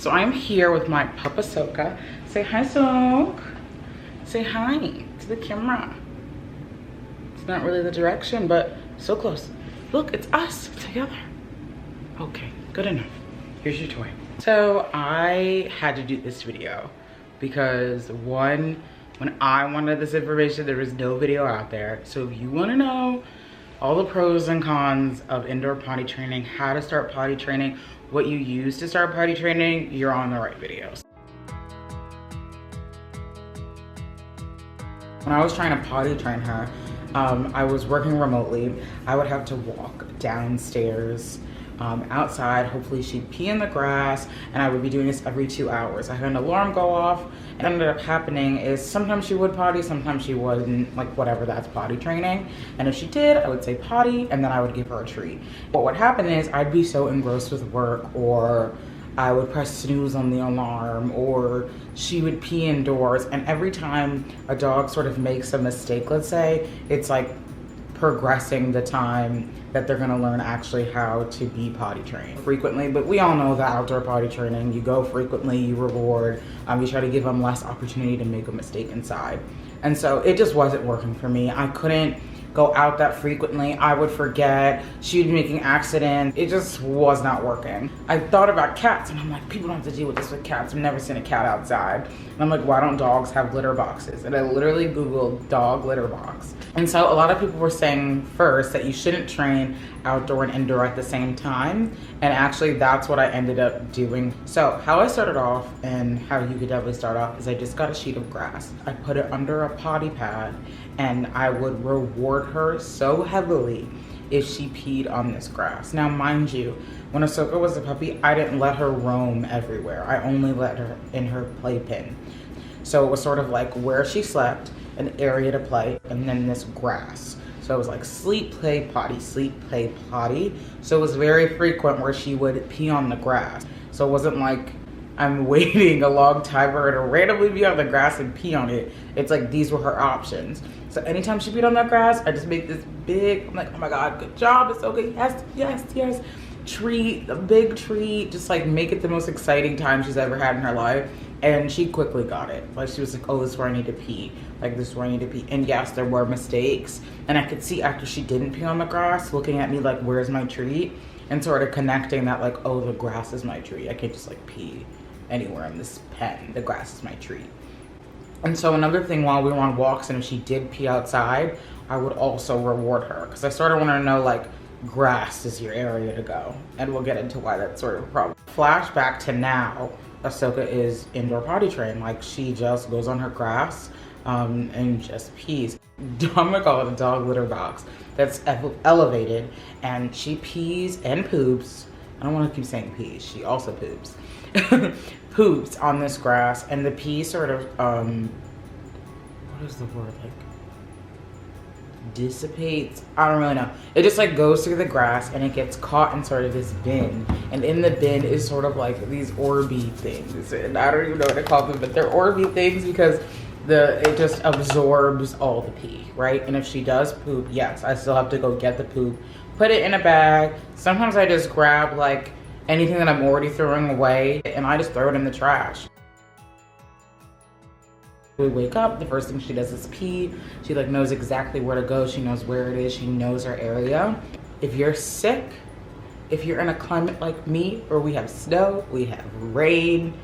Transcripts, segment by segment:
So I'm here with my pup Ahsoka. Say hi, Soak. Say hi to the camera. It's not really the direction, but so close. Look, it's us together. Okay, good enough. Here's your toy. So I had to do this video because one, when I wanted this information, there was no video out there. So if you want to know all the pros and cons of indoor potty training, how to start potty training, what you use to start potty training, you're on the right videos. When I was trying to potty train her, I was working remotely. I would have to walk downstairs outside. Hopefully she'd pee in the grass, and I would be doing this every 2 hours. I had an alarm go off, and what ended up happening is sometimes she would potty, sometimes she wouldn't, like whatever, that's potty training. And if she did, I would say potty, and then I would give her a treat. What would happen is I'd be so engrossed with work, or I would press snooze on the alarm, or she would pee indoors, and every time a dog sort of makes a mistake, let's say, it's like progressing the time that they're gonna learn actually how to be potty trained frequently. But we all know that outdoor potty training, you go frequently, you reward, you try to give them less opportunity to make a mistake inside. And so it just wasn't working for me. I couldn't go out that frequently. I would forget, she'd be making accidents. It just was not working. I thought about cats, and I'm like, people don't have to deal with this with cats. I've never seen a cat outside. And I'm like, why don't dogs have litter boxes? And I literally Googled dog litter box. And so a lot of people were saying first that you shouldn't train outdoor and indoor at the same time. And actually that's what I ended up doing. So how I started off, and how you could definitely start off, is I just got a sheet of grass. I put it under a potty pad, and I would reward her so heavily if she peed on this grass. Now, mind you, when Ahsoka was a puppy, I didn't let her roam everywhere. I only let her in her playpen. So it was sort of like where she slept, an area to play, and then this grass. So it was like sleep, play, potty, sleep, play, potty. So it was very frequent where she would pee on the grass. So it wasn't like I'm waiting a long time for her to randomly be on the grass and pee on it. It's like these were her options. So anytime she peed on that grass, I just make this big, I'm like, oh my God, good job, it's okay, yes, yes, yes. Treat, a big treat, just like make it the most exciting time she's ever had in her life. And she quickly got it. Like she was like, oh, this is where I need to pee. Like this is where I need to pee. And yes, there were mistakes. And I could see after she didn't pee on the grass, looking at me like, where's my treat? And sort of connecting that like, oh, the grass is my treat. I can't just like pee anywhere in this pen. The grass is my treat. And so another thing, while we were on walks and if she did pee outside, I would also reward her. Because I sort of want to know like, grass is your area to go. And we'll get into why that's sort of a problem. Flashback to now, Ahsoka is indoor potty trained. Like she just goes on her grass and just pees. I'm gonna call it a dog litter box that's elevated, and she pees and poops. I don't want to keep saying pees, she also poops. Poops on this grass, and the pee sort of what is the word, like dissipates, I don't really know. It just like goes through the grass and it gets caught in sort of this bin, and in the bin is sort of like these Orby things, and I don't even know what to call them, but they're Orby things because it just absorbs all the pee, right? And if she does poop, yes, I still have to go get the poop, put it in a bag. Sometimes I just grab like anything that I'm already throwing away and I just throw it in the trash. We wake up, the first thing she does is pee. She like knows exactly where to go. She knows where it is. She knows her area. If you're sick, if you're in a climate like me where we have snow, we have rain,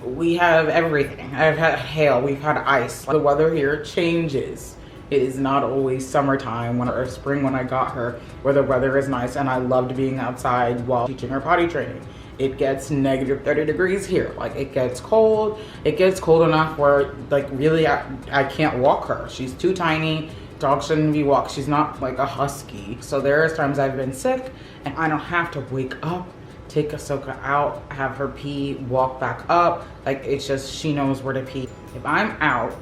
we have everything. I've had hail, we've had ice. The weather here changes. It is not always summertime or spring when I got her, where the weather is nice and I loved being outside while teaching her potty training. It gets negative 30 degrees here. Like it gets cold. It gets cold enough where like really I can't walk her. She's too tiny. Dogs shouldn't be walked. She's not like a husky. So there are times I've been sick and I don't have to wake up, take Ahsoka out, have her pee, walk back up. Like it's just, she knows where to pee. If I'm out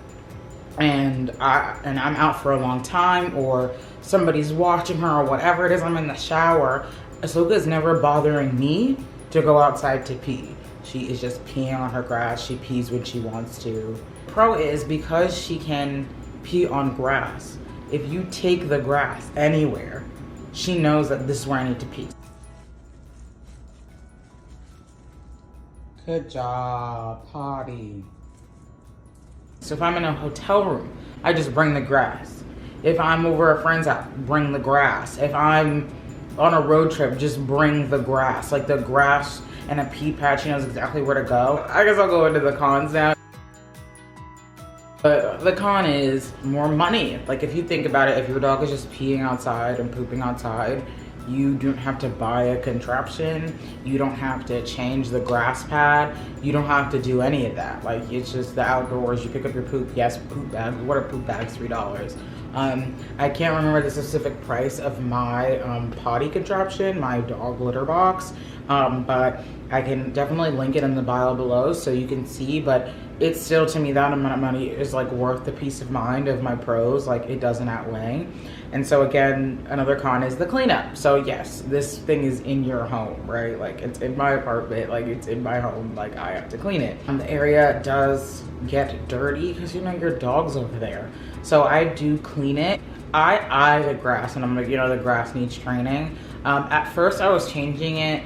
and I'm out for a long time, or somebody's watching her or whatever it is, I'm in the shower, Ahsoka is never bothering me to go outside to pee. She is just peeing on her grass. She pees when she wants to. Pro is because she can pee on grass. If you take the grass anywhere, she knows that this is where I need to pee. Good job, Potty. So if I'm in a hotel room, I just bring the grass. If I'm over a friend's house, bring the grass. If I'm on a road trip, just bring the grass. Like the grass and a pee patch, she knows exactly where to go. I guess I'll go into the cons now. But the con is more money. Like if you think about it, if your dog is just peeing outside and pooping outside, you don't have to buy a contraption. You don't have to change the grass pad. You don't have to do any of that. Like it's just the outdoors. You pick up your poop. Yes, poop bag. What are poop bags? $3. I can't remember the specific price of my potty contraption, my dog litter box, but I can definitely link it in the bio below so you can see. But it's still, to me, that amount of money is like worth the peace of mind of my pros. Like it doesn't outweigh. And so again, another con is the cleanup. So yes, this thing is in your home, right? Like it's in my apartment, like it's in my home, like I have to clean it. The area does get dirty because you know your dog's over there. So I do clean it. I eye the grass and I'm like, you know, the grass needs training. At first I was changing it,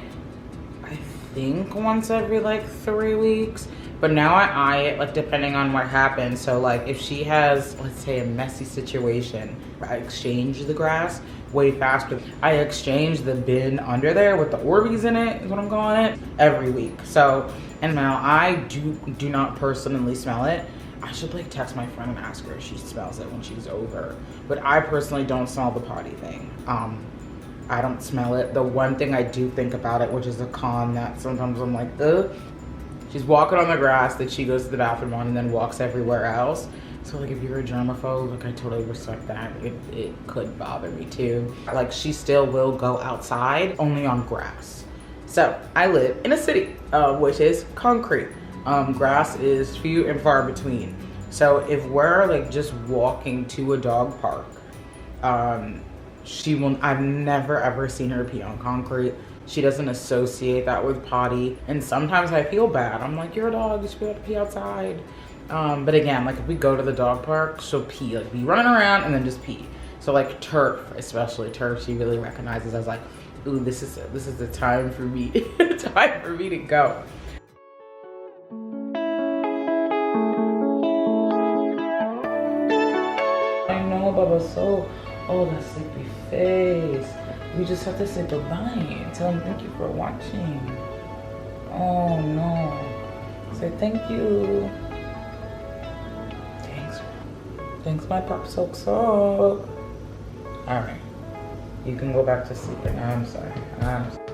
I think once every like 3 weeks. But now I eye it like depending on what happens. So like if she has, let's say, a messy situation, I exchange the grass way faster. I exchange the bin under there with the Orbeez in it, is what I'm calling it, every week. So, and now I do not personally smell it. I should like text my friend and ask her if she smells it when she's over. But I personally don't smell the potty thing. I don't smell it. The one thing I do think about it, which is a con that sometimes I'm like, ugh. She's walking on the grass that she goes to the bathroom on and then walks everywhere else. So like if you're a germaphobe, like I totally respect that. It could bother me too. Like she still will go outside only on grass. So I live in a city, which is concrete. Grass is few and far between. So if we're like just walking to a dog park, I've never ever seen her pee on concrete. She doesn't associate that with potty. And sometimes I feel bad. I'm like, you're a dog, you should be able to pee outside. But again, like if we go to the dog park, she'll pee, like be running around and then just pee. So like turf, especially turf, she really recognizes as like, ooh, this is the time for me, time for me to go. I know, Baba, so, oh, that sleepy face. We just have to say goodbye. Tell him thank you for watching. Oh no. Say thank you. Thanks. Thanks, my pop soak. Alright. You can go back to sleep now. I'm sorry.